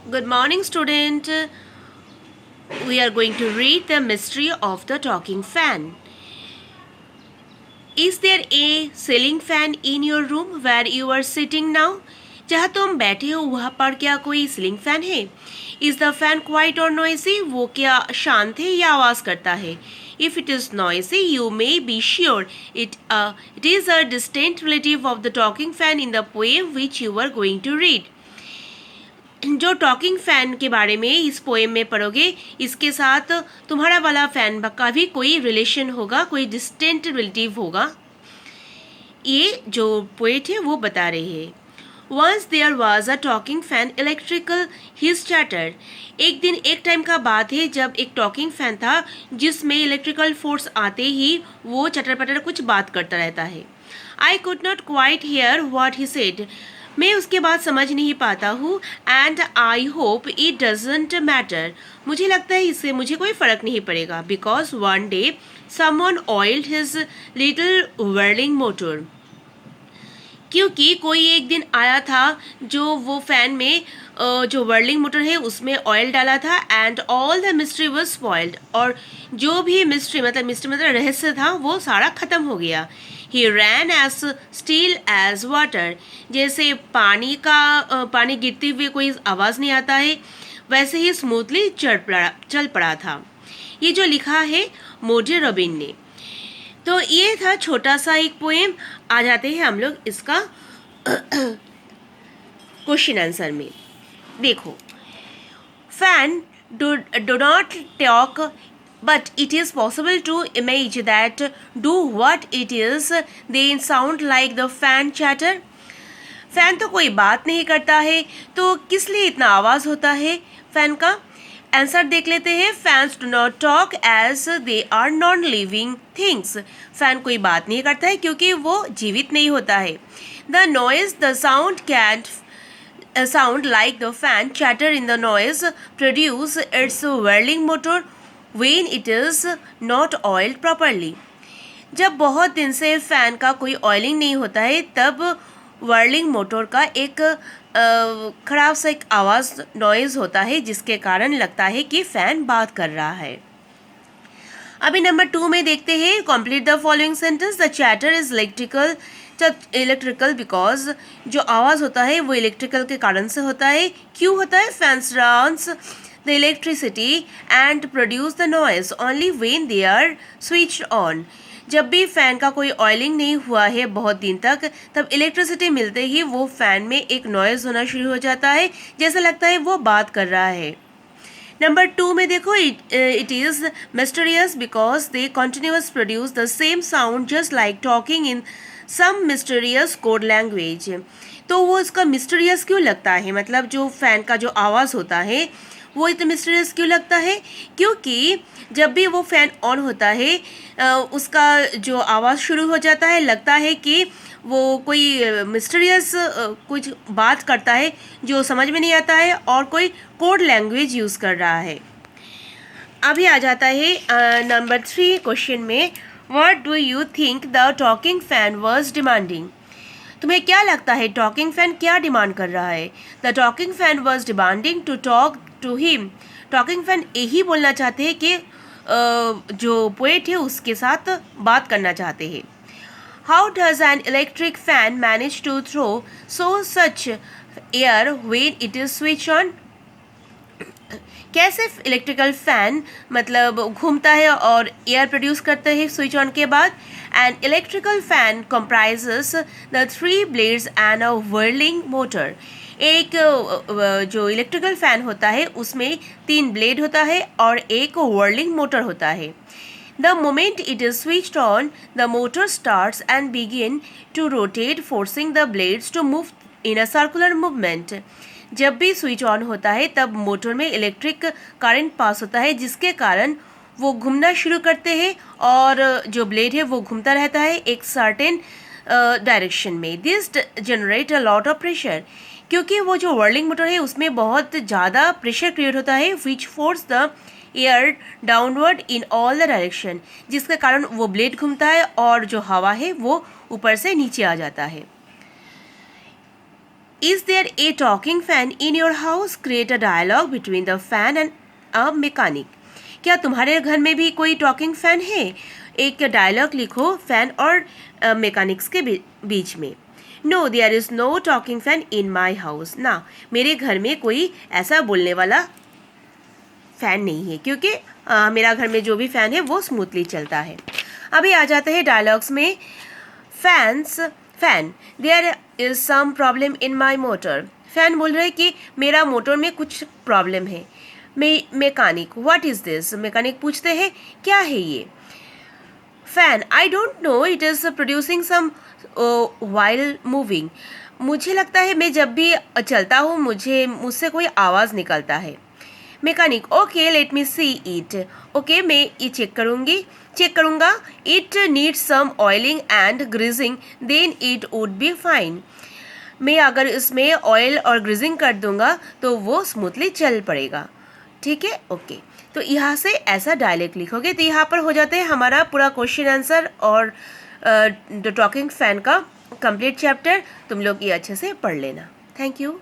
Good morning, student. We are going to read The Mystery of the Talking Fan. Is there a ceiling fan in your room where you are sitting now? जहाँ तुम बैठे हो वहाँ पर क्या कोई ceiling fan है? Is the fan quiet or noisy? वो क्या शांत है या आवाज़ करता है? If it is noisy, you may be sure it is a distant relative of the talking fan in the poem which you are going to read. जो talking fan के बारे में इस पोएम में पढ़ोगे, इसके साथ तुम्हारा वाला फैन का भी कोई रिलेशन होगा, कोई डिस्टेंट रिलेटिव होगा। ये जो पोएट है वो बता रहे हैं। Once there was a talking fan electrical his chatter. एक दिन एक टाइम का बात है जब एक टॉकिंग फैन था जिसमें इलेक्ट्रिकल फोर्स आते ही वो चटर पटर कुछ बात करता रहता है। I could not quite here what he said. मैं उसके बाद समझ नहीं पाता हूँ। And I hope it doesn't matter. मुझे लगता है इससे मुझे कोई फ़र्क नहीं पड़ेगा। Because one day someone oiled his little whirling motor. क्योंकि कोई एक दिन आया था जो वो फैन में जो whirling मोटर है उसमें ऑयल डाला था। And all the mystery was spoiled. और जो भी मिस्ट्री मतलब रहस्य था वो सारा ख़त्म हो गया। He ran as still as water। जैसे पानी गिरते हुए कोई आवाज़ नहीं आता है वैसे ही स्मूथली चल पड़ा था। ये जो लिखा है मोजे रॉबिन ने। तो ये था छोटा सा एक पोएम। आ जाते हैं हम लोग इसका क्वेश्चन आंसर में। देखो, fan do not talk, but it is possible to imagine that do what it is they sound like the fan chatter। Fan तो कोई बात नहीं करता है तो किस लिए इतना आवाज़ होता है फैन का? आंसर देख लेते हैं। Fans do not talk as they are non living things. Fan कोई बात नहीं करता है क्योंकि वो जीवित नहीं होता है। The noise the sound can't sound like the fan chatter in the noise produce its whirling motor when it is not oiled properly। जब बहुत दिन से फैन का कोई ऑयलिंग नहीं होता है तब whirling मोटर का एक खराब सा एक आवाज़ नॉइज़ होता है जिसके कारण लगता है कि फ़ैन बात कर रहा है। अभी नंबर 2 में देखते हैं। Complete the following sentence. The chatter is electrical because जो आवाज़ होता है वो इलेक्ट्रिकल के कारण से होता है। क्यों होता है? Fans runs the electricity and produce the noise only when they are switched on. जब भी फ़ैन का कोई ऑयलिंग नहीं हुआ है बहुत दिन तक तब इलेक्ट्रिसिटी मिलते ही वो फ़ैन में एक नॉइज़ होना शुरू हो जाता है, जैसा लगता है वो बात कर रहा है। नंबर 2 में देखो, it is mysterious because they continuous produce the same sound just like talking in some mysterious code language. तो वो इसका मिस्टीरियस क्यों लगता है? मतलब जो फ़ैन का जो आवाज़ होता है वो इतना मिस्टीरियस क्यों लगता है? क्योंकि जब भी वो फ़ैन ऑन होता है उसका जो आवाज़ शुरू हो जाता है लगता है कि वो कोई मिस्टीरियस कुछ बात करता है जो समझ में नहीं आता है और कोई कोड लैंग्वेज यूज़ कर रहा है। अभी आ जाता है नंबर 3 क्वेश्चन में। What do you think the talking fan was demanding? तुम्हें क्या लगता है टॉकिंग फैन क्या डिमांड कर रहा है? The talking fan was demanding to talk to him. Talking fan यही बोलना चाहते हैं कि जो पोएट है उसके साथ बात करना चाहते हैं। How does an electric fan manage to throw so such air when it is switch on? कैसे इलेक्ट्रिकल फैन मतलब घूमता है और एयर प्रोड्यूस करता है स्विच ऑन के बाद? An electrical fan comprises the 3 blades and a whirling motor. एक जो इलेक्ट्रिकल फैन होता है उसमें 3 ब्लेड होता है और एक whirling मोटर होता है। The moment it is switched on, the motor starts and begin to rotate, forcing the blades to move in a circular movement। जब भी स्विच ऑन होता है तब मोटर में इलेक्ट्रिक करंट पास होता है जिसके कारण वो घूमना शुरू करते हैं और जो ब्लेड है वो घूमता रहता है एक सर्टेन डायरेक्शन में। This generate a lot of pressure. क्योंकि वो जो whirling मोटर है उसमें बहुत ज़्यादा प्रेशर क्रिएट होता है which force the air downward in all the direction, जिसके कारण वो ब्लेड घूमता है और जो हवा है वो ऊपर से नीचे आ जाता है। Is there a talking fan in your house? Create a dialogue between the fan and a mechanic. क्या तुम्हारे घर में भी कोई टॉकिंग फैन है? एक डायलॉग लिखो फैन और मैकेनिक्स के बीच में. No, there is no talking fan in my house. ना, मेरे घर में कोई ऐसा बोलने वाला फ़ैन नहीं है, क्योंकि मेरा घर में जो भी फ़ैन है वो स्मूथली चलता है. अभी आ जाते हैं डायलॉग्स में. Fan, there is some problem in my motor. Fan बोल रहे कि मेरा मोटर में कुछ प्रॉब्लम है. Mechanic, what is this? Mechanic पूछते हैं क्या है ये? Fan, I don't know, it is producing some while moving. मुझे लगता है मैं जब भी चलता हूँ मुझसे कोई आवाज़ निकलता है. Mechanic, okay let me see it. Okay, मैं ये चेक करूँगा. It needs some oiling and greasing, then it would be fine. मैं अगर इसमें ऑयल और ग्रीजिंग कर दूंगा तो वो स्मूथली चल पड़ेगा. ठीक है, ओके. तो यहाँ से ऐसा डायलॉग लिखोगे तो यहाँ पर हो जाते हैं हमारा पूरा क्वेश्चन आंसर और द टॉकिंग फैन का कंप्लीट चैप्टर. तुम लोग ये अच्छे से पढ़ लेना. Thank you.